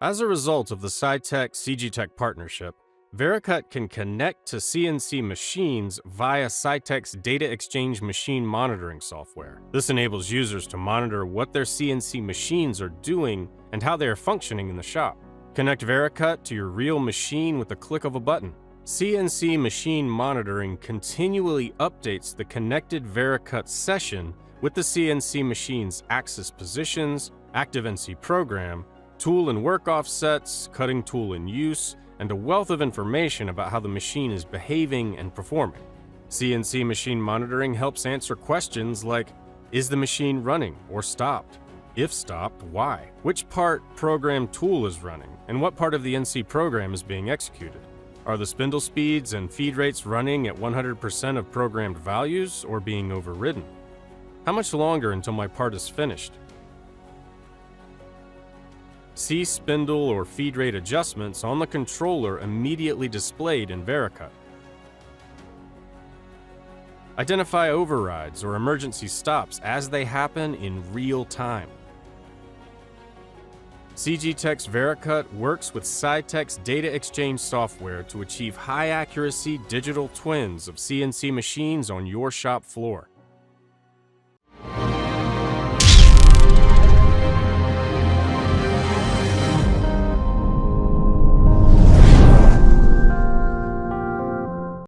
As a result of the Scytec-CGTech partnership, VERICUT can connect to CNC Machines via Scytec's DataXchange machine monitoring software. This enables users to monitor what their CNC machines are doing and how they are functioning in the shop. Connect VERICUT to your real machine with the click of a button. CNC Machine Monitoring continually updates the connected VERICUT session with the CNC Machine's axis positions, active NC program, tool and work offsets, cutting tool in use, and a wealth of information about how the machine is behaving and performing. CNC Machine Monitoring helps answer questions like, is the machine running or stopped? If stopped, why? Which part program tool is running, and what part of the NC program is being executed? Are the spindle speeds and feed rates running at 100% of programmed values or being overridden? How much longer until my part is finished? See spindle or feed rate adjustments on the controller immediately displayed in VERICUT. Identify overrides or emergency stops as they happen in real time. CGTech's VERICUT works with Scytec's DataXchange software to achieve high-accuracy digital twins of CNC machines on your shop floor.